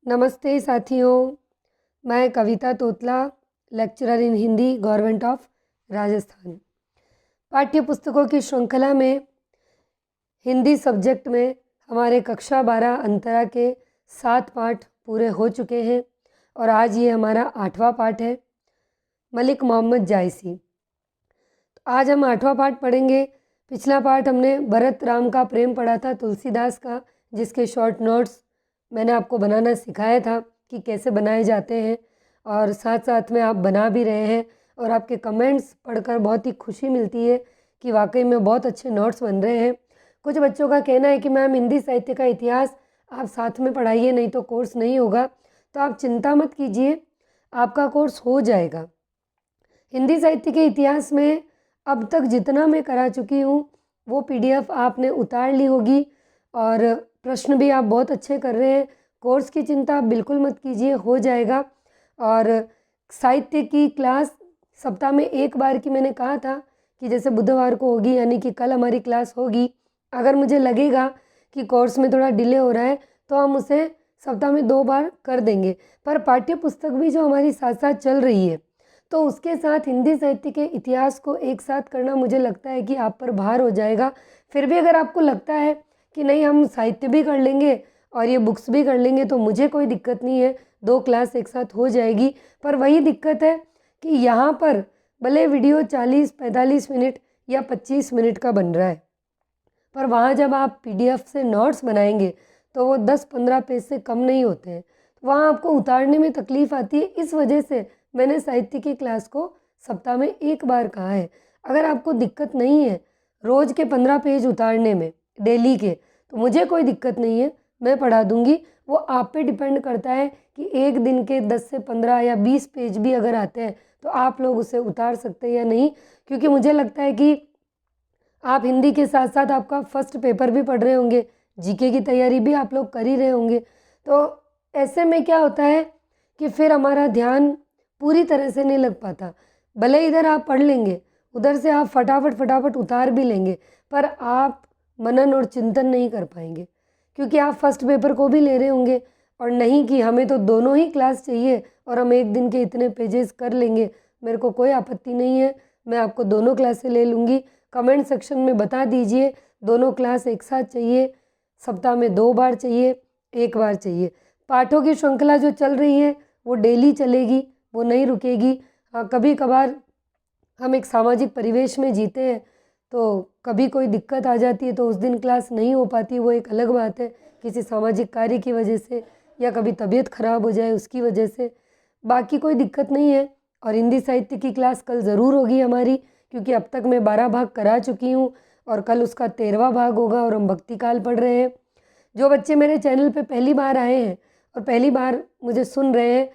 नमस्ते साथियों, मैं Kavita Totla, lecturer in Hindi, government of Rajasthan. पाठ्य पुस्तकों की श्रृंखला में हिंदी सब्जेक्ट में हमारे कक्षा 12 अंतरा के 7 पाठ पूरे हो चुके हैं और आज ये हमारा 8वां पाठ है, मलिक मोहम्मद जायसी। तो आज हम 8वां पाठ पढ़ेंगे। पिछला पाठ हमने भरत राम का प्रेम पढ़ा था, तुलसीदास का, जिसके शॉर्ट नोट्स मैंने आपको बनाना सिखाया था कि कैसे बनाए जाते हैं और साथ साथ में आप बना भी रहे हैं और आपके कमेंट्स पढ़कर बहुत ही खुशी मिलती है कि वाकई में बहुत अच्छे नोट्स बन रहे हैं। कुछ बच्चों का कहना है कि मैम हिंदी साहित्य का इतिहास आप साथ में पढ़ाइए, नहीं तो कोर्स नहीं होगा। तो आप चिंता मत कीजिए, आपका कोर्स हो जाएगा। हिंदी साहित्य के इतिहास में अब तक जितना मैं करा चुकी हूँ वो PDF आपने उतार ली होगी और प्रश्न भी आप बहुत अच्छे कर रहे हैं। कोर्स की चिंता आप बिल्कुल मत कीजिए, हो जाएगा। और साहित्य की क्लास सप्ताह में एक बार की मैंने कहा था कि जैसे बुधवार को होगी, यानी कि कल हमारी क्लास होगी। अगर मुझे लगेगा कि कोर्स में थोड़ा डिले हो रहा है तो हम उसे सप्ताह में 2 बार कर देंगे। पर पाठ्य पुस्तक भी जो हमारी साथ साथ चल रही है, तो उसके साथ हिंदी साहित्य के इतिहास को एक साथ करना मुझे लगता है कि आप पर भार हो जाएगा। फिर भी अगर आपको लगता है कि नहीं हम साहित्य भी कर लेंगे और ये बुक्स भी कर लेंगे, तो मुझे कोई दिक्कत नहीं है, 2 क्लास एक साथ हो जाएगी। पर वही दिक्कत है कि यहाँ पर भले वीडियो 40-45 मिनट या 25 मिनट का बन रहा है, पर वहाँ जब आप PDF से नोट्स बनाएंगे तो वो 10-15 पेज से कम नहीं होते हैं। वहाँ आपको उतारने में तकलीफ़ आती है। इस वजह से मैंने साहित्य की क्लास को सप्ताह में एक बार कहा है। अगर आपको दिक्कत नहीं है रोज़ के 15 पेज उतारने में डेली के, तो मुझे कोई दिक्कत नहीं है, मैं पढ़ा दूँगी। वो आप पे डिपेंड करता है कि एक दिन के 10 से 15 या 20 पेज भी अगर आते हैं तो आप लोग उसे उतार सकते हैं या नहीं। क्योंकि मुझे लगता है कि आप हिंदी के साथ साथ आपका फर्स्ट पेपर भी पढ़ रहे होंगे, GK की तैयारी भी आप लोग कर ही रहे होंगे। तो ऐसे में क्या होता है कि फिर हमारा ध्यान पूरी तरह से नहीं लग पाता। भले इधर आप पढ़ लेंगे, उधर से आप फटाफट उतार भी लेंगे, पर आप मनन और चिंतन नहीं कर पाएंगे, क्योंकि आप फर्स्ट पेपर को भी ले रहे होंगे। और नहीं कि हमें तो दोनों ही क्लास चाहिए और हम एक दिन के इतने पेजेस कर लेंगे, मेरे को कोई आपत्ति नहीं है, मैं आपको दोनों क्लासें ले लूँगी। कमेंट सेक्शन में बता दीजिए दोनों क्लास एक साथ चाहिए, सप्ताह में 2 बार चाहिए, 1 बार चाहिए। पाठों की श्रृंखला जो चल रही है वो डेली चलेगी, वो नहीं रुकेगी। हाँ, कभी कभार हम एक सामाजिक परिवेश में जीते हैं तो कभी कोई दिक्कत आ जाती है तो उस दिन क्लास नहीं हो पाती, वो एक अलग बात है, किसी सामाजिक कार्य की वजह से या कभी तबीयत खराब हो जाए उसकी वजह से। बाकी कोई दिक्कत नहीं है। और हिंदी साहित्य की क्लास कल ज़रूर होगी हमारी, क्योंकि अब तक मैं 12 भाग करा चुकी हूँ और कल उसका 13वां भाग होगा और हम भक्तिकाल पढ़ रहे हैं। जो बच्चे मेरे चैनल पे पहली बार आए हैं और पहली बार मुझे सुन रहे हैं,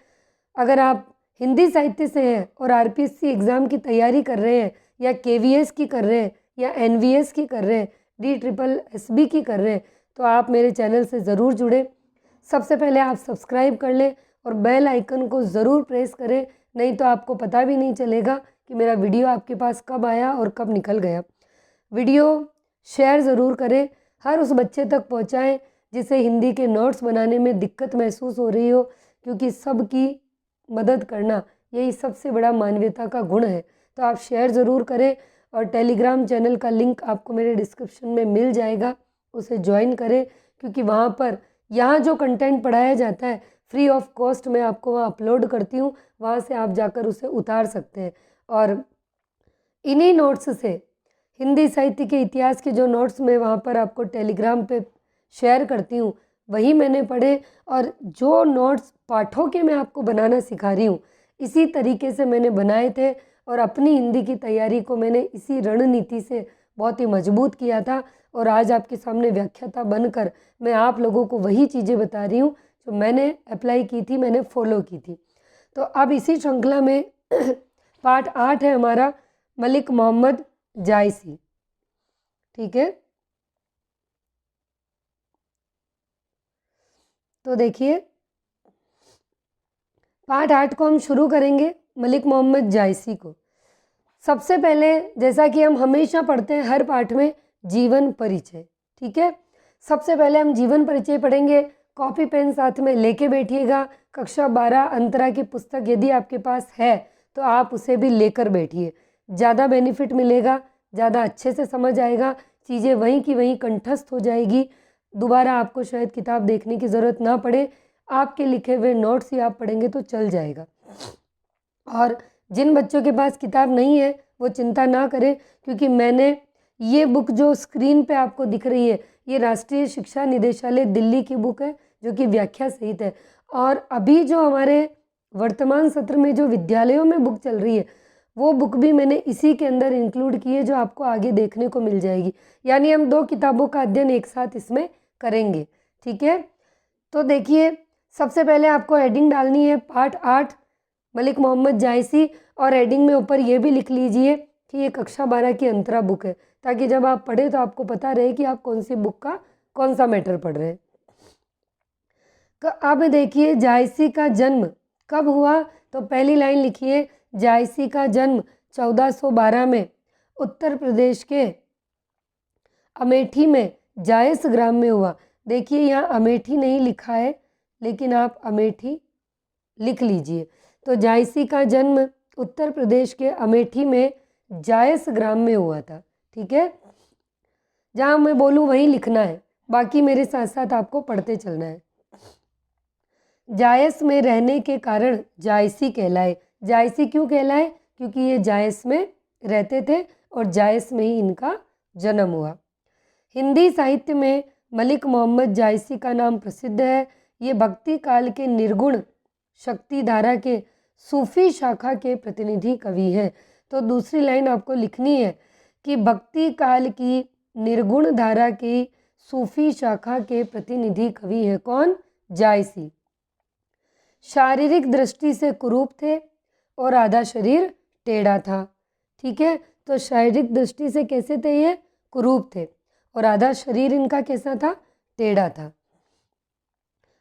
अगर आप हिंदी साहित्य से हैं और RPSC एग्ज़ाम की तैयारी कर रहे हैं या KVS की कर रहे हैं या NVS की कर रहे हैं, DSSB की कर रहे हैं, तो आप मेरे चैनल से ज़रूर जुड़ें। सबसे पहले आप सब्सक्राइब कर लें और बेल आइकन को ज़रूर प्रेस करें, नहीं तो आपको पता भी नहीं चलेगा कि मेरा वीडियो आपके पास कब आया और कब निकल गया। वीडियो शेयर ज़रूर करें, हर उस बच्चे तक पहुंचाएं जिसे हिंदी के नोट्स बनाने में दिक्कत महसूस हो रही हो, क्योंकि सबकी मदद करना यही सबसे बड़ा मानवीयता का गुण है। तो आप शेयर ज़रूर करें और टेलीग्राम चैनल का लिंक आपको मेरे डिस्क्रिप्शन में मिल जाएगा, उसे ज्वाइन करें, क्योंकि वहाँ पर यहाँ जो कंटेंट पढ़ाया जाता है फ्री ऑफ कॉस्ट मैं आपको वहाँ अपलोड करती हूँ, वहाँ से आप जाकर उसे उतार सकते हैं। और इन्हीं नोट्स से हिंदी साहित्य के इतिहास के जो नोट्स मैं वहाँ पर आपको टेलीग्राम पे शेयर करती हूँ, वही मैंने पढ़े और जो नोट्स पाठों के मैं आपको बनाना सिखा रही हूँ इसी तरीके से मैंने बनाए थे और अपनी हिंदी की तैयारी को मैंने इसी रणनीति से बहुत ही मजबूत किया था। और आज आपके सामने व्याख्याता बनकर मैं आप लोगों को वही चीज़ें बता रही हूँ जो मैंने अप्लाई की थी, मैंने फॉलो की थी। तो अब इसी श्रृंखला में पाठ 8 है हमारा, मलिक मोहम्मद जायसी। ठीक है, तो देखिए पाठ 8 को हम शुरू करेंगे मलिक मोहम्मद जायसी को। सबसे पहले जैसा कि हम हमेशा पढ़ते हैं हर पाठ में जीवन परिचय। ठीक है, सबसे पहले हम जीवन परिचय पढ़ेंगे। कॉपी पेन साथ में लेके बैठिएगा। कक्षा 12 अंतरा की पुस्तक यदि आपके पास है तो आप उसे भी लेकर बैठिए, ज़्यादा बेनिफिट मिलेगा, ज़्यादा अच्छे से समझ आएगा, चीज़ें वहीं की वहीं कंठस्थ हो जाएगी। दोबारा आपको शायद किताब देखने की ज़रूरत ना पड़े, आपके लिखे हुए नोट्स ही आप पढ़ेंगे तो चल जाएगा। और जिन बच्चों के पास किताब नहीं है वो चिंता ना करें, क्योंकि मैंने ये बुक जो स्क्रीन पे आपको दिख रही है, ये राष्ट्रीय शिक्षा निदेशालय दिल्ली की बुक है, जो कि व्याख्या सहित है। और अभी जो हमारे वर्तमान सत्र में जो विद्यालयों में बुक चल रही है, वो बुक भी मैंने इसी के अंदर इंक्लूड की है, जो आपको आगे देखने को मिल जाएगी। यानी हम 2 किताबों का अध्ययन एक साथ इसमें करेंगे, ठीक है। तो देखिए, सबसे पहले आपको हेडिंग डालनी है पाठ 8 मलिक मोहम्मद जायसी, और हेडिंग में ऊपर ये भी लिख लीजिए कि ये कक्षा 12 की अंतरा बुक है, ताकि जब आप पढ़े तो आपको पता रहे कि आप कौन सी बुक का कौन सा मैटर पढ़ रहे हैं। अब देखिए, जायसी का जन्म कब हुआ, तो पहली लाइन लिखिए, जायसी का जन्म 1412 में उत्तर प्रदेश के अमेठी में जायस ग्राम में हुआ। देखिए यहाँ अमेठी नहीं लिखा है, लेकिन आप अमेठी लिख लीजिए। तो जायसी का जन्म उत्तर प्रदेश के अमेठी में जायस ग्राम में हुआ था, ठीक है। जहाँ मैं बोलूँ वहीं लिखना है, बाकी मेरे साथ साथ आपको पढ़ते चलना है। जायस में रहने के कारण जायसी कहलाए। जायसी क्यों कहलाए, क्योंकि ये जायस में रहते थे और जायस में ही इनका जन्म हुआ। हिंदी साहित्य में मलिक मोहम्मद जायसी का नाम प्रसिद्ध है। ये भक्ति काल के निर्गुण शक्ति धारा के सूफी शाखा के प्रतिनिधि कवि हैं। तो दूसरी लाइन आपको लिखनी है कि भक्ति काल की निर्गुण धारा की सूफी शाखा के प्रतिनिधि कवि है कौन, जायसी। शारीरिक दृष्टि से कुरूप थे और आधा शरीर टेढ़ा था, ठीक है। तो शारीरिक दृष्टि से कैसे थे, ये कुरूप थे, और आधा शरीर इनका कैसा था, टेढ़ा था।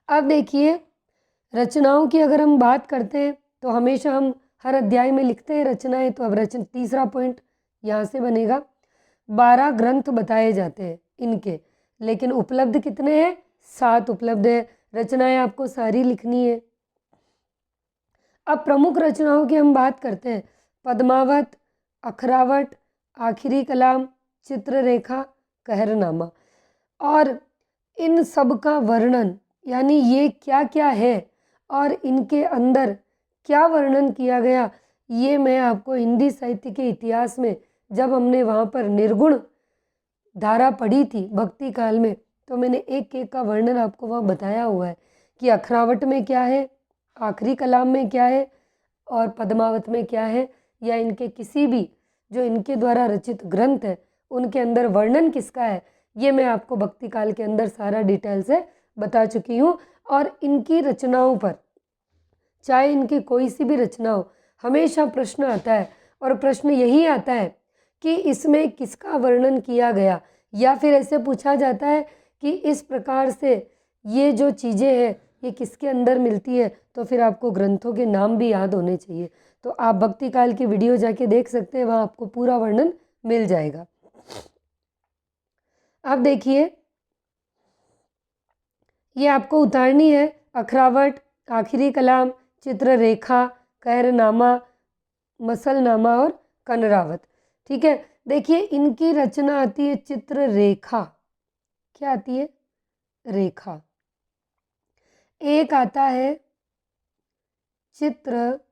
अब देखिए, रचनाओं की अगर हम बात करते हैं तो हमेशा हम हर अध्याय में लिखते हैं रचनाएं, तो अब रचना तीसरा पॉइंट यहाँ से बनेगा। 12 ग्रंथ बताए जाते हैं इनके, लेकिन उपलब्ध कितने हैं, 7 उपलब्ध है। रचनाएं आपको सारी लिखनी है। अब प्रमुख रचनाओं की हम बात करते हैं। पद्मावत, अखरावट, आखिरी कलाम, चित्ररेखा, कहरनामा। और इन सब का वर्णन, यानी ये क्या क्या है और इनके अंदर क्या वर्णन किया गया, ये मैं आपको हिंदी साहित्य के इतिहास में जब हमने वहाँ पर निर्गुण धारा पढ़ी थी भक्ति काल में, तो मैंने एक एक का वर्णन आपको वहाँ बताया हुआ है कि अखरावट में क्या है, आखिरी कलाम में क्या है और पद्मावत में क्या है, या इनके किसी भी जो इनके द्वारा रचित ग्रंथ है उनके अंदर वर्णन किसका है, ये मैं आपको भक्ति काल के अंदर सारा डिटेल से बता चुकी हूँ। और इनकी रचनाओं पर, चाहे इनकी कोई सी भी रचना हो, हमेशा प्रश्न आता है, और प्रश्न यही आता है कि इसमें किसका वर्णन किया गया, या फिर ऐसे पूछा जाता है कि इस प्रकार से ये जो चीज़ें हैं ये किसके अंदर मिलती है, तो फिर आपको ग्रंथों के नाम भी याद होने चाहिए। तो आप भक्ति काल की वीडियो जाके देख सकते हैं, वहाँ आपको पूरा वर्णन मिल जाएगा। अब देखिए, ये आपको उतारनी है अखरावट, आखिरी कलाम, चित्ररेखा, कहरनामा, मसलनामा और कनरावत, ठीक है। देखिए, इनकी रचना आती है चित्ररेखा। क्या आती है, रेखा। एक आता है चित्रलेखा,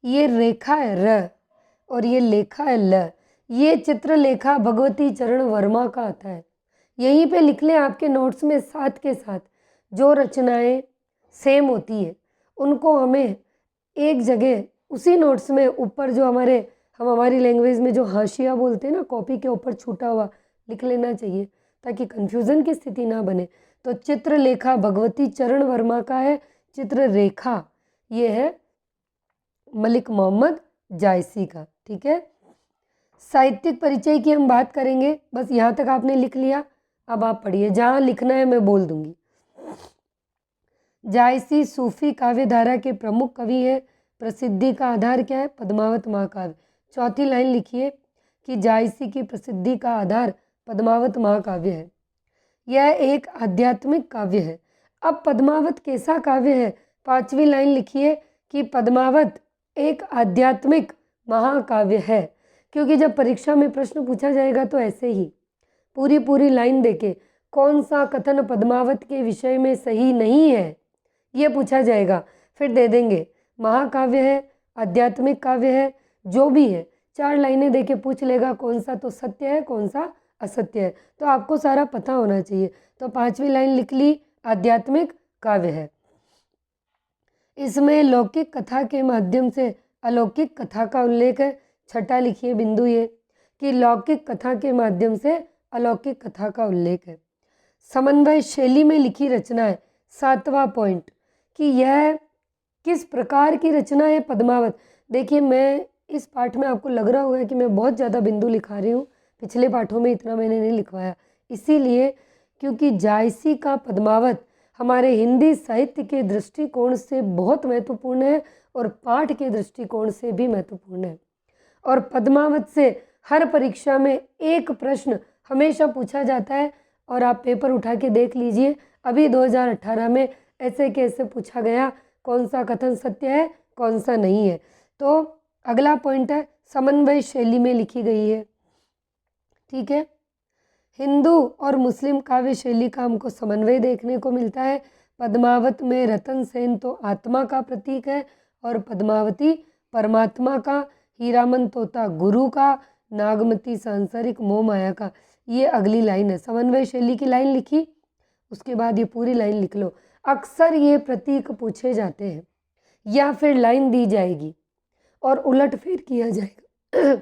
ये रेखा है र और ये लेखा है ल। ये चित्रलेखा भगवती चरण वर्मा का आता है। यहीं पे लिख लें आपके नोट्स में, साथ के साथ जो रचनाएं सेम होती है उनको हमें एक जगह उसी नोट्स में ऊपर जो हमारी लैंग्वेज में जो हाशिया बोलते हैं ना, कॉपी के ऊपर छूटा हुआ लिख लेना चाहिए, ताकि कन्फ्यूज़न की स्थिति ना बने। तो चित्रलेखा भगवती चरण वर्मा का है, चित्ररेखा ये है मलिक मोहम्मद जायसी का, ठीक है। साहित्यिक परिचय की हम बात करेंगे, बस यहाँ तक आपने लिख लिया। अब आप पढ़िए, जहाँ लिखना है मैं बोल दूंगी। जायसी सूफी काव्य धारा के प्रमुख कवि है। प्रसिद्धि का आधार क्या है, पद्मावत महाकाव्य। चौथी लाइन लिखिए कि जायसी की प्रसिद्धि का आधार पद्मावत महाकाव्य है। यह एक आध्यात्मिक काव्य है। अब पद्मावत कैसा काव्य है? 5वीं लाइन लिखिए कि पद्मावत एक आध्यात्मिक महाकाव्य है। क्योंकि जब परीक्षा में प्रश्न पूछा जाएगा तो ऐसे ही पूरी लाइन देके कौन सा कथन पद्मावत के विषय में सही नहीं है ये पूछा जाएगा, फिर दे देंगे महाकाव्य है, आध्यात्मिक काव्य है, जो भी है 4 लाइनें देके पूछ लेगा कौन सा तो सत्य है कौन सा असत्य है, तो आपको सारा पता होना चाहिए। तो 5वीं लाइन लिख ली, आध्यात्मिक काव्य है। इसमें लौकिक कथा के माध्यम से अलौकिक कथा का उल्लेख है। 6ठा लिखिए बिंदु ये कि लौकिक कथा के माध्यम से अलौकिक कथा का उल्लेख है। समन्वय शैली में लिखी रचना है। 7वां पॉइंट कि यह किस प्रकार की रचना है पद्मावत। देखिए मैं इस पाठ में आपको लग रहा होगा कि मैं बहुत ज़्यादा बिंदु लिखा रही हूँ, पिछले पाठों में इतना मैंने नहीं लिखवाया, इसीलिए क्योंकि जायसी का पद्मावत हमारे हिंदी साहित्य के दृष्टिकोण से बहुत महत्वपूर्ण है और पाठ के दृष्टिकोण से भी महत्वपूर्ण है। और पद्मावत से हर परीक्षा में एक प्रश्न हमेशा पूछा जाता है और आप पेपर उठा के देख लीजिए, अभी 2018 में ऐसे कैसे पूछा गया, कौन सा कथन सत्य है कौन सा नहीं है। तो अगला पॉइंट है समन्वय शैली में लिखी गई है। ठीक है, हिंदू और मुस्लिम काव्य शैली का हमको समन्वय देखने को मिलता है। पद्मावत में रतन सेन तो आत्मा का प्रतीक है और पद्मावती परमात्मा का, हीरामन तोता गुरु का, नागमती सांसारिक मोह माया का। ये अगली लाइन है, समन्वय शैली की लाइन लिखी, उसके बाद ये पूरी लाइन लिख लो। अक्सर ये प्रतीक पूछे जाते हैं या फिर लाइन दी जाएगी और उलट फेर किया जाएगा।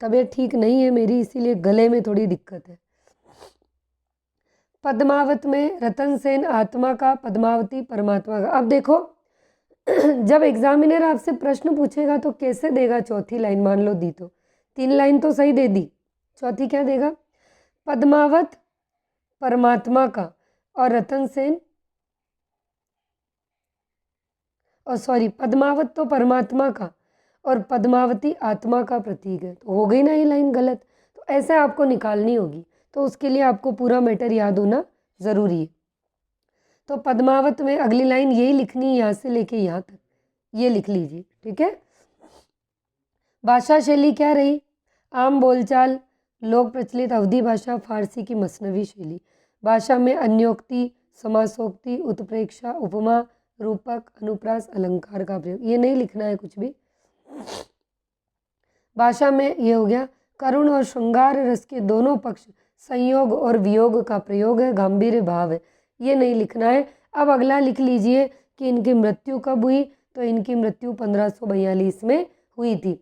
तबीयत ठीक नहीं है मेरी, इसीलिए गले में थोड़ी दिक्कत है। पद्मावत में रतन सेन आत्मा का, पद्मावती परमात्मा का। अब देखो जब एग्जामिनर आपसे प्रश्न पूछेगा तो कैसे देगा? चौथी लाइन मान लो दी तो 3 लाइन तो सही दे दी, चौथी क्या देगा? पद्मावत परमात्मा का और रतन सेन, और सॉरी पद्मावत तो परमात्मा का और पद्मावती आत्मा का प्रतीक है, तो हो गई ना ये लाइन गलत। तो ऐसे आपको निकालनी होगी, तो उसके लिए आपको पूरा मैटर याद होना ज़रूरी है। तो पद्मावत में अगली लाइन यही लिखनी, यहाँ से लेके यहाँ तक ये लिख लीजिए। ठीक है, भाषा शैली क्या रही? आम बोलचाल, लोक प्रचलित अवधी भाषा, फारसी की मसनवी शैली। भाषा में अन्योक्ति, समासोक्ति, उत्प्रेक्षा, उपमा, रूपक, अनुप्रास, अलंकार का प्रयोग। ये नहीं लिखना है कुछ भी। भाषा में ये हो गया करुण और श्रृंगार रस के दोनों पक्ष, संयोग और वियोग का प्रयोग है, गांभीर्य भाव है, ये नहीं लिखना है। अब अगला लिख लीजिए कि इनकी मृत्यु कब हुई, तो इनकी मृत्यु 1542 में हुई थी।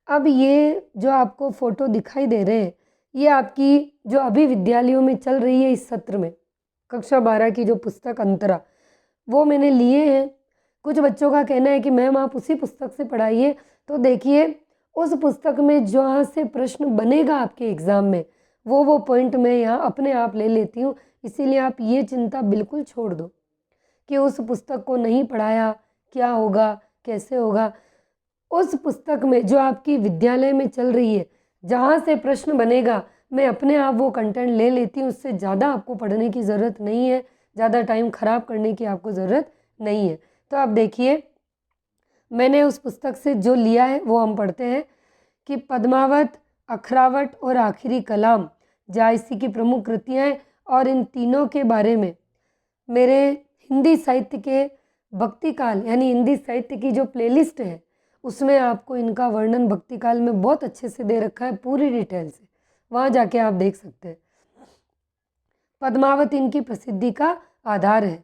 अब ये जो आपको फोटो दिखाई दे रहे हैं ये आपकी जो अभी विद्यालयों में चल रही है इस सत्र में, कक्षा 12 की जो पुस्तक अंतरा, वो मैंने लिए हैं। कुछ बच्चों का कहना है कि मैम आप उसी पुस्तक से पढ़ाइए, तो देखिए उस पुस्तक में जहाँ से प्रश्न बनेगा आपके एग्ज़ाम में वो पॉइंट मैं यहाँ अपने आप ले लेती हूँ। इसीलिए आप ये चिंता बिल्कुल छोड़ दो कि उस पुस्तक को नहीं पढ़ाया क्या होगा कैसे होगा। उस पुस्तक में जो आपकी विद्यालय में चल रही है जहाँ से प्रश्न बनेगा मैं अपने आप वो कंटेंट ले लेती हूँ। उससे ज़्यादा आपको पढ़ने की ज़रूरत नहीं है, ज़्यादा टाइम ख़राब करने की आपको ज़रूरत नहीं है। तो आप देखिए मैंने उस पुस्तक से जो लिया है वो हम पढ़ते हैं कि पद्मावत, अखरावट और आखिरी कलाम जायसी की प्रमुख कृतियाँ हैं और इन तीनों के बारे में मेरे हिंदी साहित्य के भक्ति काल यानी हिंदी साहित्य की जो प्लेलिस्ट है उसमें आपको इनका वर्णन भक्ति काल में बहुत अच्छे से दे रखा है, पूरी डिटेल से, वहाँ जाके आप देख सकते हैं। पद्मावत इनकी प्रसिद्धि का आधार है।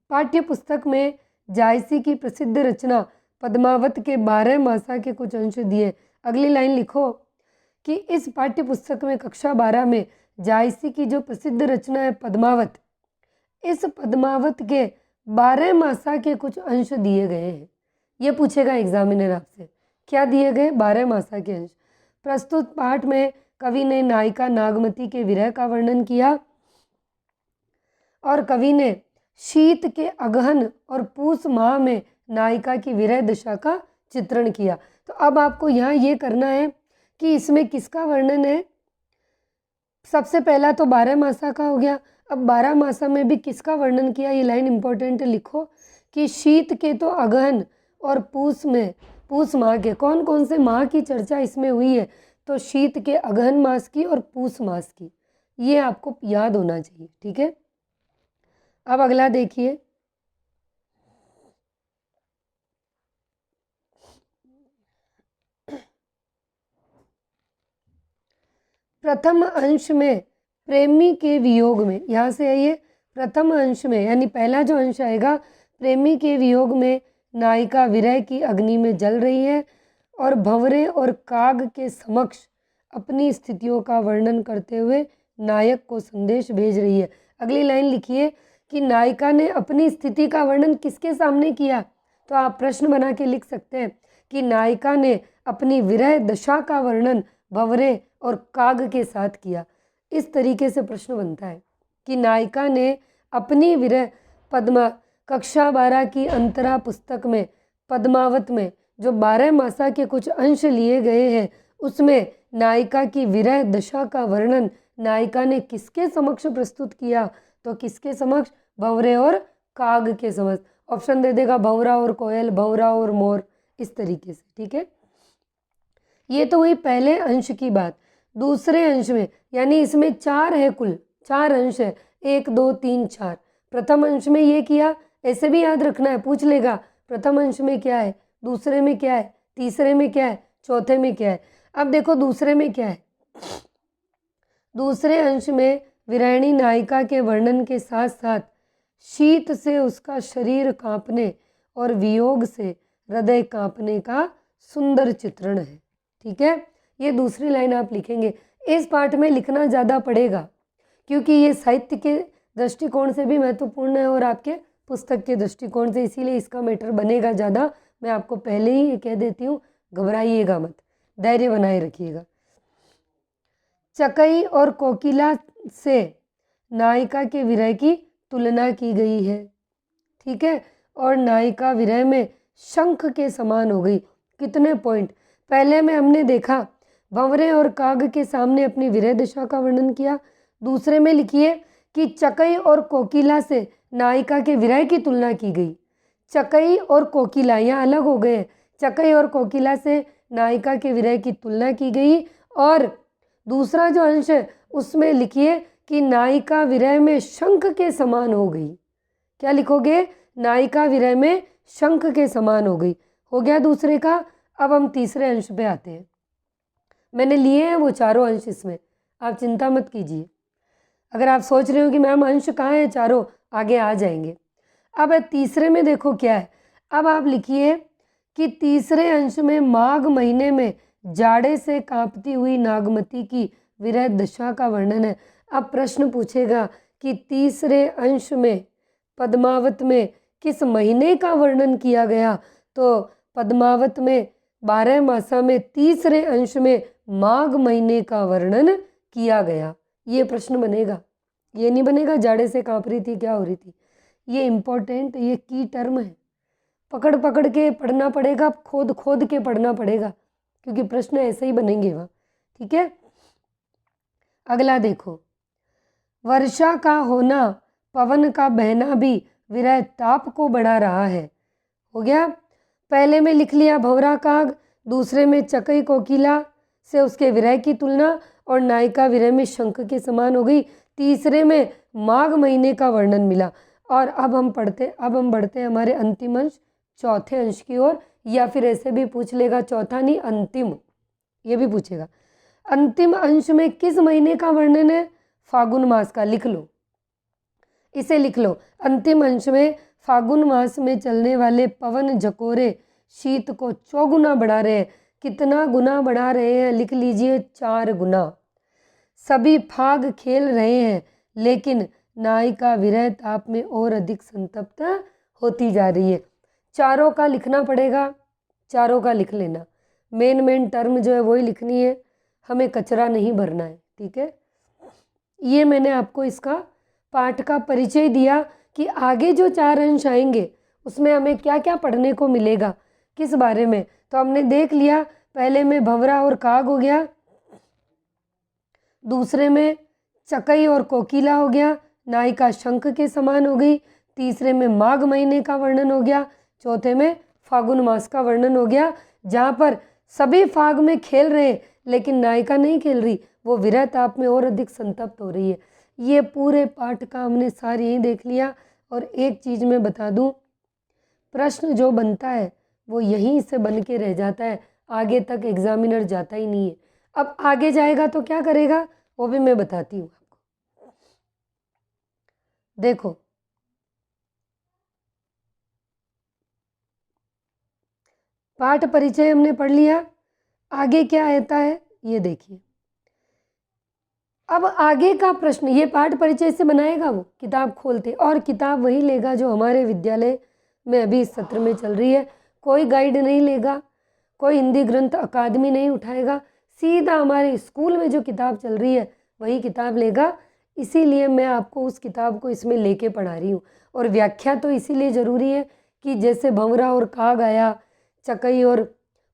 पाठ्य पुस्तक में जायसी की प्रसिद्ध रचना पद्मावत के 12 मासा के कुछ अंश दिए। अगली लाइन लिखो कि इस पाठ्य पुस्तक में कक्षा 12 में जायसी की जो प्रसिद्ध रचना है पद्मावत, इस पद्मावत के 12 मासा के कुछ अंश दिए गए हैं। ये पूछेगा एग्जामिनर आपसे, क्या दिए गए? 12 मासा के अंश। प्रस्तुत पाठ में कवि ने नायिका नागमती के विरह का वर्णन किया और कवि ने शीत के अगहन और पूस माह में नायिका की विरह दशा का चित्रण किया। तो अब आपको यहाँ ये करना है कि इसमें किसका वर्णन है? सबसे पहला तो 12 मासा का हो गया। अब 12 मासा में भी किसका वर्णन किया, ये लाइन इंपॉर्टेंट है, लिखो कि शीत के तो अगहन और पूस माह के, कौन कौन से माह की चर्चा इसमें हुई है, तो शीत के अगहन मास की और पूस मास की, ये आपको याद होना चाहिए। ठीक है, अब अगला देखिए, प्रथम अंश में प्रेमी के वियोग में, यहाँ से आइए, प्रथम अंश में यानी पहला जो अंश आएगा, प्रेमी के वियोग में नायिका विरह की अग्नि में जल रही है और भंवरे और काग के समक्ष अपनी स्थितियों का वर्णन करते हुए नायक को संदेश भेज रही है। अगली लाइन लिखिए कि नायिका ने अपनी स्थिति का वर्णन किसके सामने किया, तो आप प्रश्न बना के लिख सकते हैं कि नायिका ने अपनी विरह दशा का वर्णन भंवरे और काग के साथ किया। इस तरीके से प्रश्न बनता है कि नायिका ने अपनी विरह कक्षा 12 की अंतरा पुस्तक में पद्मावत में जो 12 मासा के कुछ अंश लिए गए हैं, उसमें नायिका की विरह दशा का वर्णन नायिका ने किसके समक्ष प्रस्तुत किया, तो किसके समक्ष, भंवरे और काग के समक्ष। ऑप्शन दे देगा भंवरा और कोयल, भंवरा और मोर, इस तरीके से। ठीक है, ये तो हुई पहले अंश की बात। दूसरे अंश में, यानी इसमें 4 है, कुल 4 अंश है, 1 2 3 4। प्रथम अंश में ये किया, ऐसे भी याद रखना है, पूछ लेगा प्रथम अंश में क्या है, दूसरे में क्या है, तीसरे में क्या है, चौथे में क्या है। अब देखो दूसरे में क्या है, दूसरे अंश में विरहिणी नायिका के वर्णन के साथ साथ शीत से उसका शरीर कांपने और वियोग से हृदय कांपने का सुंदर चित्रण है। ठीक है, ये दूसरी लाइन आप लिखेंगे। इस पाठ में लिखना ज़्यादा पड़ेगा क्योंकि ये साहित्य के दृष्टिकोण से भी महत्वपूर्ण है और आपके पुस्तक के दृष्टिकोण से, इसीलिए इसका मैटर बनेगा ज़्यादा। मैं आपको पहले ही कह देती हूँ, घबराइएगा मत, धैर्य बनाए रखिएगा। चकई और कोकिला से नायिका के विरह की तुलना की गई है। ठीक है, और नायिका विरह में शंख के समान हो गई। कितने पॉइंट, पहले में हमने देखा भंवरे और काग के सामने अपनी विरह दशा का वर्णन किया। दूसरे में लिखिए कि चकई और कोकिला से नायिका के विरह की तुलना की गई। चकई और कोकिला यहाँ अलग हो गए, चकई और कोकिला से नायिका के विरह की तुलना की गई। और दूसरा जो अंश है उसमें लिखिए कि नायिका विरह में शंख के समान हो गई। क्या लिखोगे, नायिका विरह में शंख के समान हो गई। हो गया दूसरे का। अब हम तीसरे अंश पे आते हैं। मैंने लिए हैं वो चारों अंश इसमें, आप चिंता मत कीजिए। अगर आप सोच रहे हो कि मैम अंश कहाँ है, चारों आगे आ जाएंगे। अब तीसरे में देखो क्या है। अब आप लिखिए कि तीसरे अंश में माघ महीने में जाड़े से कांपती हुई नागमती की विरह दशा का वर्णन है। अब प्रश्न पूछेगा कि तीसरे अंश में पद्मावत में किस महीने का वर्णन किया गया, तो पद्मावत में 12 मासा में तीसरे अंश में माघ महीने का वर्णन किया गया। ये प्रश्न बनेगा, ये नहीं बनेगा जाड़े से कांप रही थी, क्या हो रही थी। ये इम्पोर्टेंट, ये की टर्म है, पकड़ पकड़ के पढ़ना पड़ेगा, खोद खोद के पढ़ना पड़ेगा, क्योंकि प्रश्न ऐसे ही बनेंगे वहाँ। ठीक है, अगला देखो, वर्षा का होना, पवन का बहना भी विरह ताप को बढ़ा रहा है। हो गया, पहले में लिख लिया भंवरा काग, दूसरे में चकई कोकिला से उसके विरह की तुलना और नायिका विरह में शंख के समान हो गई। तीसरे में माघ महीने का वर्णन मिला। और अब हम बढ़ते हैं हमारे अंतिम अंश, चौथे अंश की ओर, या फिर ऐसे भी पूछ लेगा, चौथा नहीं अंतिम, ये भी पूछेगा। अंतिम अंश में किस महीने का वर्णन है, फागुन मास का। लिख लो, इसे लिख लो। अंतिम अंश में फागुन मास में चलने वाले पवन झकोरे शीत को चौगुना बढ़ा रहे हैं। कितना गुना बढ़ा रहे हैं, लिख लीजिए 4 गुना। सभी फाग खेल रहे हैं, लेकिन नायिका विरह ताप में और अधिक संतप्त होती जा रही है। चारों का लिखना पड़ेगा, चारों का लिख लेना। मेन टर्म जो है वही लिखनी है, हमें कचरा नहीं भरना है। ठीक है, ये मैंने आपको इसका पाठ का परिचय दिया कि आगे जो 4 अंश आएंगे उसमें हमें क्या क्या पढ़ने को मिलेगा, किस बारे में। तो हमने देख लिया, पहले में भंवरा और काग हो गया, दूसरे में चकई और कोकिला हो गया, नायिका शंख के समान हो गई, तीसरे में माघ महीने का वर्णन हो गया, चौथे में फागुन मास का वर्णन हो गया, जहाँ पर सभी फाग में खेल रहे हैं लेकिन नायिका नहीं खेल रही, वो विरह ताप में और अधिक संतप्त हो रही है। ये पूरे पाठ का हमने सार यहीं देख लिया। और एक चीज़ मैं बता दूं, प्रश्न जो बनता है वो यहीं से बन के रह जाता है, आगे तक एग्जामिनर जाता ही नहीं है। अब आगे जाएगा तो क्या करेगा वो भी मैं बताती हूँ आपको। देखो, पाठ परिचय हमने पढ़ लिया, आगे क्या आता है ये देखिए। अब आगे का प्रश्न, ये पाठ परिचय से बनाएगा वो, किताब खोलते और किताब वही लेगा जो हमारे विद्यालय में अभी इस सत्र में चल रही है। कोई गाइड नहीं लेगा, कोई हिंदी ग्रंथ अकादमी नहीं उठाएगा, सीधा हमारे स्कूल में जो किताब चल रही है वही किताब लेगा। इसीलिए मैं आपको उस किताब को इसमें लेके पढ़ा रही हूँ। और व्याख्या तो इसीलिए ज़रूरी है कि जैसे भंवरा और काग आया, चकई और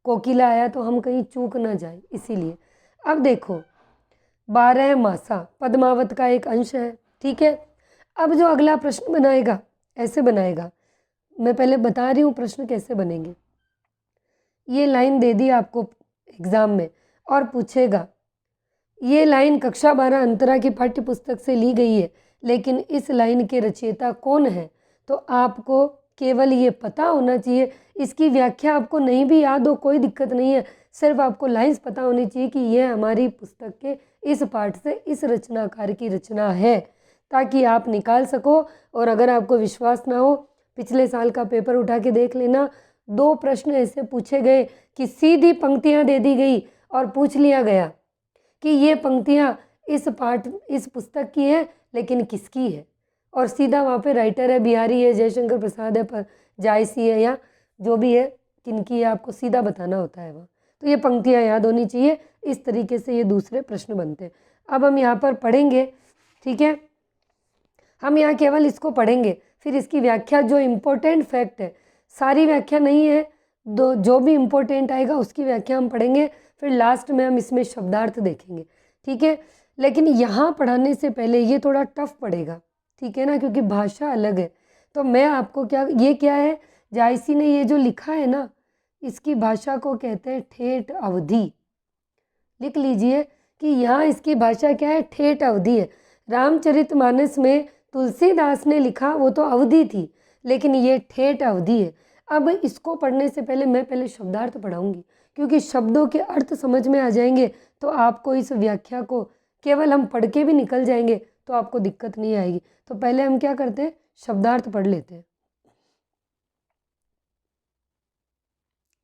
कोकिला आया, तो हम कहीं चूक ना जाए, इसीलिए। अब देखो, 12 मासा पद्मावत का एक अंश है, ठीक है। अब जो अगला प्रश्न बनाएगा ऐसे बनाएगा, मैं पहले बता रही हूँ प्रश्न कैसे बनेंगे। ये लाइन दे दी आपको एग्ज़ाम में और पूछेगा, ये लाइन कक्षा 12 अंतरा की पाठ्य पुस्तक से ली गई है, लेकिन इस लाइन के रचयिता कौन है? तो आपको केवल ये पता होना चाहिए, इसकी व्याख्या आपको नहीं भी याद हो कोई दिक्कत नहीं है, सिर्फ आपको लाइन्स पता होनी चाहिए कि यह हमारी पुस्तक के इस पाठ से इस रचनाकार की रचना है, ताकि आप निकाल सको। और अगर आपको विश्वास ना हो, पिछले साल का पेपर उठा के देख लेना, 2 प्रश्न ऐसे पूछे गए कि सीधी पंक्तियाँ दे दी गई और पूछ लिया गया कि ये पंक्तियाँ इस पुस्तक की है लेकिन किसकी है, और सीधा वहाँ पे राइटर है, बिहारी है, जयशंकर प्रसाद है, पर जायसी है, या जो भी है, किनकी है, आपको सीधा बताना होता है वहाँ। तो ये पंक्तियाँ याद होनी चाहिए। इस तरीके से ये दूसरे प्रश्न बनते हैं। अब हम यहाँ पर पढ़ेंगे, ठीक है, हम यहाँ केवल इसको पढ़ेंगे, फिर इसकी व्याख्या, जो इम्पोर्टेंट फैक्ट है, सारी व्याख्या नहीं है, जो भी इम्पोर्टेंट आएगा उसकी व्याख्या हम पढ़ेंगे, फिर लास्ट में हम इसमें शब्दार्थ देखेंगे, ठीक है। लेकिन यहाँ पढ़ाने से पहले ये थोड़ा टफ पड़ेगा, ठीक है ना, क्योंकि भाषा अलग है। तो मैं आपको ये क्या है, जायसी ने ये जो लिखा है ना, इसकी भाषा को कहते हैं ठेठ अवधि। लिख लीजिए कि यहाँ इसकी भाषा क्या है, ठेठ अवधि है। रामचरितमानस में तुलसीदास ने लिखा वो तो अवधि थी, लेकिन ये ठेठ अवधि है। अब इसको पढ़ने से पहले मैं पहले शब्दार्थ पढ़ाऊंगी, क्योंकि शब्दों के अर्थ समझ में आ जाएंगे तो आपको इस व्याख्या को केवल हम पढ़ के भी निकल जाएंगे तो आपको दिक्कत नहीं आएगी। तो पहले हम क्या करते हैं, शब्दार्थ पढ़ लेते हैं।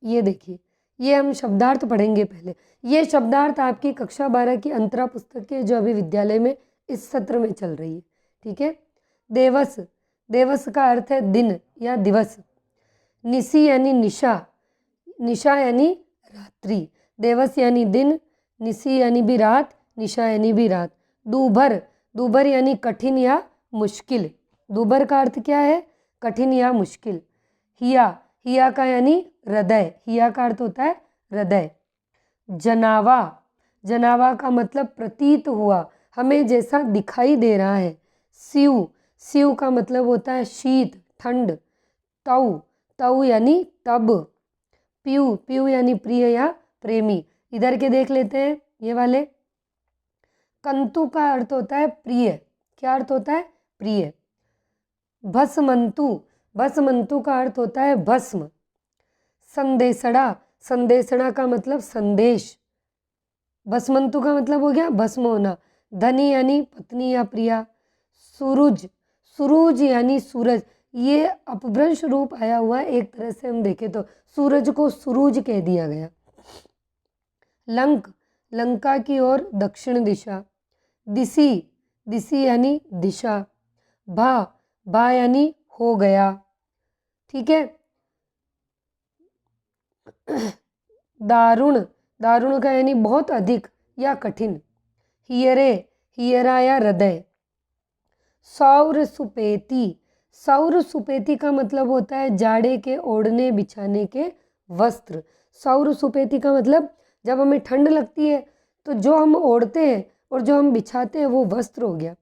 ये देखिए, ये हम शब्दार्थ पढ़ेंगे पहले। ये शब्दार्थ आपकी कक्षा 12 की अंतरा पुस्तक के जो अभी विद्यालय में इस सत्र में चल रही है, ठीक है। देवस, देवस का अर्थ है दिन या दिवस। निशी यानी निशा, निशा यानी रात्रि। देवस यानी दिन, निशी यानी भी रात, निशा यानी भी रात। दूभर, दूभर यानी कठिन या मुश्किल। दूभर का अर्थ क्या है, कठिन या मुश्किल। हिया, हिया का यानी हृदय, हिया का अर्थ होता है हृदय। जनावा, जनावा का मतलब प्रतीत हुआ, हमें जैसा दिखाई दे रहा है। स्यू, स्यू का मतलब होता है शीत, ठंड। तऊ, तऊ यानी तब। पीयू, पीयू यानी प्रिय या प्रेमी। इधर के देख लेते हैं ये वाले। कंतु का अर्थ होता है प्रिय, क्या अर्थ होता है, प्रिय। भस्मंतु, भस्मंतु का अर्थ होता है भस्म। संदेशड़ा, संदेशड़ा का मतलब संदेश। भस्मंतु का मतलब हो गया भस्म होना। धनी यानी पत्नी या प्रिया। सूरज, सूरज यानी सूरज, ये अपभ्रंश रूप आया हुआ है, एक तरह से हम देखें तो सूरज को सुरूज कह दिया गया। लंक, लंका की ओर दक्षिण दिशा। दिशी, दिशी यानी दिशा। भा, भा यानी हो गया, ठीक है। दारुण, दारुण का यानी बहुत अधिक या कठिन। हियरे, हियरा या हृदय। सौर सुपेती, सौर सुपेती का मतलब होता है जाड़े के ओढ़ने बिछाने के वस्त्र। सौर सुपेती का मतलब जब हमें ठंड लगती है तो जो हम ओढ़ते हैं और जो हम बिछाते हैं वो वस्त्र हो गया।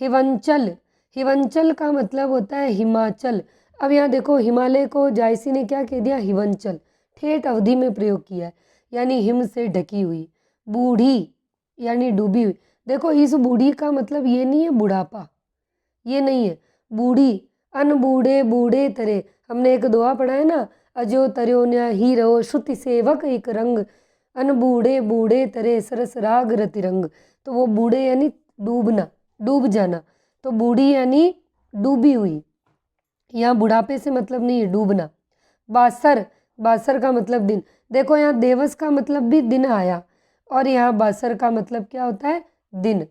हिवंचल, हिवंचल का मतलब होता है हिमाचल। अब यहाँ देखो हिमालय को जायसी ने क्या कह दिया, हिवंचल, ठेठ अवधि में प्रयोग किया है, यानी हिम से ढकी हुई। बूढ़ी यानी डूबी हुई। देखो इस बूढ़ी का मतलब ये नहीं है बुढ़ापा, ये नहीं है। बूढ़ी, अन बूढ़े बूढ़े तरे, हमने एक दुआ पढ़ा है ना, अजो तर्यो न्या ही रहो श्रुति सेवक एक रंग, अन बूढ़े बूढ़े तरे सरस राग रतिरंग। तो वो बूढ़े यानी डूबना, डूब जाना, तो बूढ़ी यानी डूबी हुई। यहाँ बुढ़ापे से मतलब नहीं है, डूबना। बासर, बासर का मतलब दिन। देखो यहाँ दिवस का मतलब भी दिन आया, और यहाँ बासर का मतलब क्या होता है, दिन।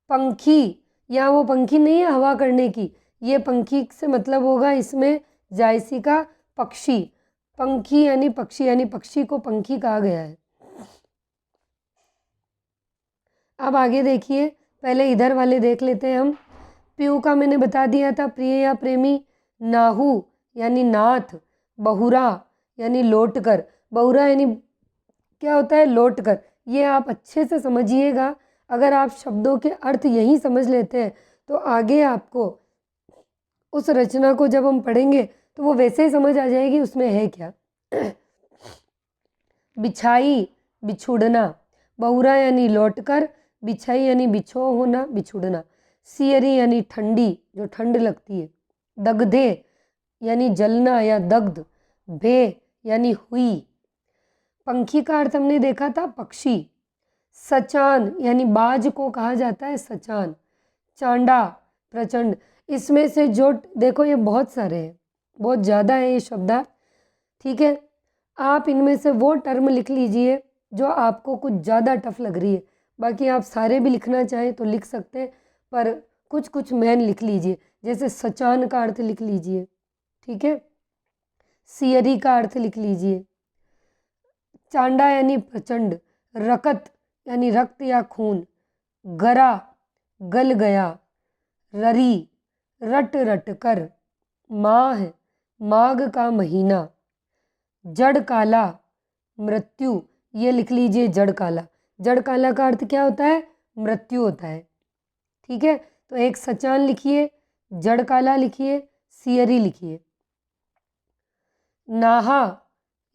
पंखी, यहाँ वो पंखी नहीं है हवा करने की, ये पंखी से मतलब होगा इसमें जायसी का पक्षी। पंखी यानी पक्षी, यानी पक्षी को पंखी कहा गया है। अब आगे देखिए, पहले इधर वाले देख लेते हैं हम। पीयू का मैंने बता दिया था, प्रिय या प्रेमी। नाहू यानी नाथ। बहुरा यानी लौट कर। बहुरा यानी क्या होता है, लौट कर। ये आप अच्छे से समझिएगा, अगर आप शब्दों के अर्थ यही समझ लेते हैं तो आगे आपको उस रचना को जब हम पढ़ेंगे तो वो वैसे ही समझ आ जाएगी उसमें है क्या। बिछाई, बिछुड़ना। बहुरा यानी लौटकर, बिछाई यानी बिछो होना, बिछुड़ना। सियरी यानी ठंडी, जो ठंड लगती है। दग्धे यानी जलना या दग्ध। भे यानी हुई। पंखी का अर्थ हमने देखा था पक्षी। सचान यानी बाज को कहा जाता है सचान। चांडा, प्रचंड। इसमें से जो देखो ये बहुत सारे हैं, बहुत ज़्यादा है ये शब्दार्थ, ठीक है। आप इनमें से वो टर्म लिख लीजिए जो आपको कुछ ज़्यादा टफ लग रही है, बाकी आप सारे भी लिखना चाहें तो लिख सकते हैं, पर कुछ कुछ मेन लिख लीजिए। जैसे सचान का अर्थ लिख लीजिए, ठीक है। सियरी का अर्थ लिख लीजिए। चांडा यानी प्रचंड। रकत यानी रक्त या खून। गरा, गल गया। ररी, रट रट कर। माह, माघ का महीना। जड़ काला, मृत्यु, ये लिख लीजिए जड़ काला। जड़ काला का अर्थ क्या होता है, मृत्यु होता है, ठीक है। तो एक सचान लिखिए, जड़ काला लिखिए, सियरी लिखिए। नाहा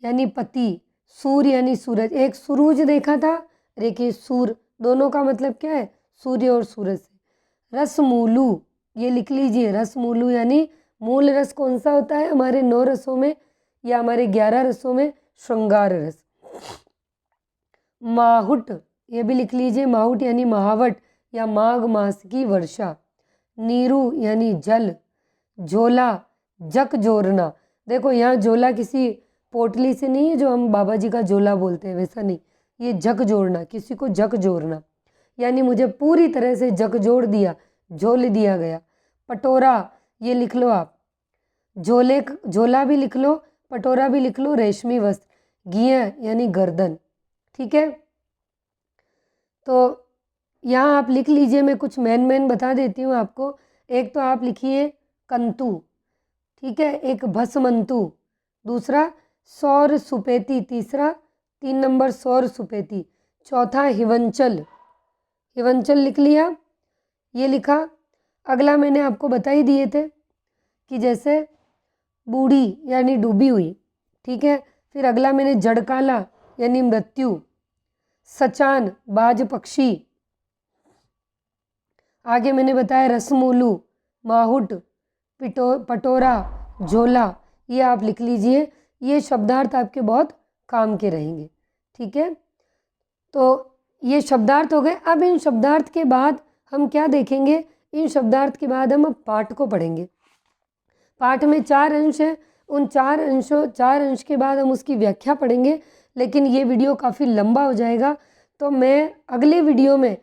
यानी पति। सूर्य यानी सूरज, एक सूरज देखा था, देखिए सूर, दोनों का मतलब क्या है, सूर्य और सूरज से। रसमूलू, ये लिख लीजिए, रसमूलू यानी मूल रस कौन सा होता है हमारे 9 रसों में या हमारे 11 रसों में, श्रृंगार रस। माहुट, ये भी लिख लीजिए, माहुट यानी महावट या माघ मास की वर्षा। नीरू यानी जल। झोला, जक जोरना। देखो यहाँ झोला किसी पोटली से नहीं है जो हम बाबा जी का झोला बोलते हैं, वैसा नहीं, ये जक जोड़ना, किसी को जक जोड़ना, यानी मुझे पूरी तरह से जक जोड़ दिया, झोल दिया गया। पटोरा, ये लिख लो आप, झोले, झोला भी लिख लो, पटोरा भी लिख लो, रेशमी वस्त्र। घिया यानी गर्दन, ठीक है। तो यहाँ आप लिख लीजिए, मैं कुछ मैन बता देती हूँ आपको। एक तो आप लिखिए कंतु, ठीक है, एक भस्मंतु, दूसरा सौर सुपेती, तीसरा 3 नंबर सौर सुपेती, चौथा हिवंचल, हिवंचल लिख लिया, ये लिखा। अगला मैंने आपको बता ही दिए थे कि जैसे बूढ़ी यानी डूबी हुई, ठीक है। फिर अगला मैंने जड़काला यानी मृत्यु। सचान, बाज पक्षी। आगे मैंने बताया रसमूलू, माहुट, पटोरा, झोला, ये आप लिख लीजिए। ये शब्दार्थ आपके बहुत काम के रहेंगे, ठीक है। तो ये शब्दार्थ हो गए। अब इन शब्दार्थ के बाद हम क्या देखेंगे, इन शब्दार्थ के बाद हम अब पाठ को पढ़ेंगे। पाठ में 4 अंश हैं, उन 4 अंश के बाद हम उसकी व्याख्या पढ़ेंगे, लेकिन ये वीडियो काफ़ी लंबा हो जाएगा, तो मैं अगले वीडियो में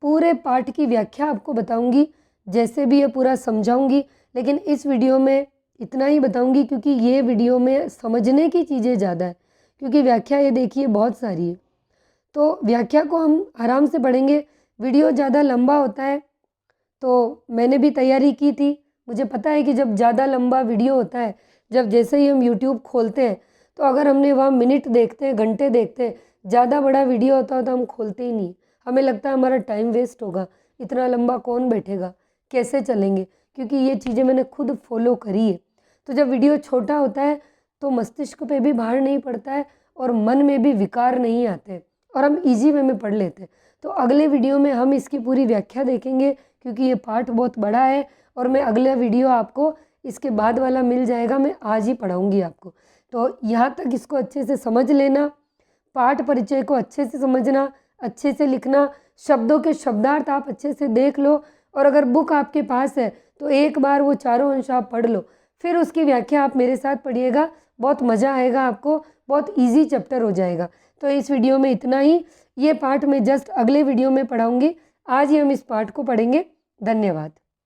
पूरे पाठ की व्याख्या आपको बताऊंगी, जैसे भी ये पूरा समझाऊंगी। लेकिन इस वीडियो में इतना ही बताऊंगी क्योंकि ये वीडियो में समझने की चीज़ें ज़्यादा है, क्योंकि व्याख्या ये देखिए बहुत सारी है, तो व्याख्या को हम आराम से पढ़ेंगे। वीडियो ज़्यादा लंबा होता है, तो मैंने भी तैयारी की थी, मुझे पता है कि जब ज़्यादा लंबा वीडियो होता है, जब जैसे ही हम यूट्यूब खोलते हैं, तो अगर हमने वहाँ मिनट देखते हैं, घंटे देखते हैं, ज़्यादा बड़ा वीडियो होता है तो हम खोलते ही नहीं, हमें लगता है हमारा टाइम वेस्ट होगा, इतना लंबा कौन बैठेगा, कैसे चलेंगे, क्योंकि ये चीज़ें मैंने खुद फॉलो करी है। तो जब वीडियो छोटा होता है तो मस्तिष्क पे भी भार नहीं पड़ता है और मन में भी विकार नहीं आते और हम इजी वे में पढ़ लेते हैं। तो अगले वीडियो में हम इसकी पूरी व्याख्या देखेंगे, क्योंकि ये पाठ बहुत बड़ा है और मैं अगला वीडियो आपको इसके बाद वाला मिल जाएगा, मैं आज ही पढ़ाऊँगी आपको। तो यहाँ तक इसको अच्छे से समझ लेना, पाठ परिचय को अच्छे से समझना, अच्छे से लिखना, शब्दों के शब्दार्थ आप अच्छे से देख लो और अगर बुक आपके पास है तो एक बार वो चारों अंश आप पढ़ लो, फिर उसकी व्याख्या आप मेरे साथ पढ़िएगा, बहुत मज़ा आएगा आपको, बहुत इजी चैप्टर हो जाएगा। तो इस वीडियो में इतना ही, ये पाठ मैं जस्ट अगले वीडियो में पढ़ाऊँगी, आज ही हम इस पाठ को पढ़ेंगे। धन्यवाद।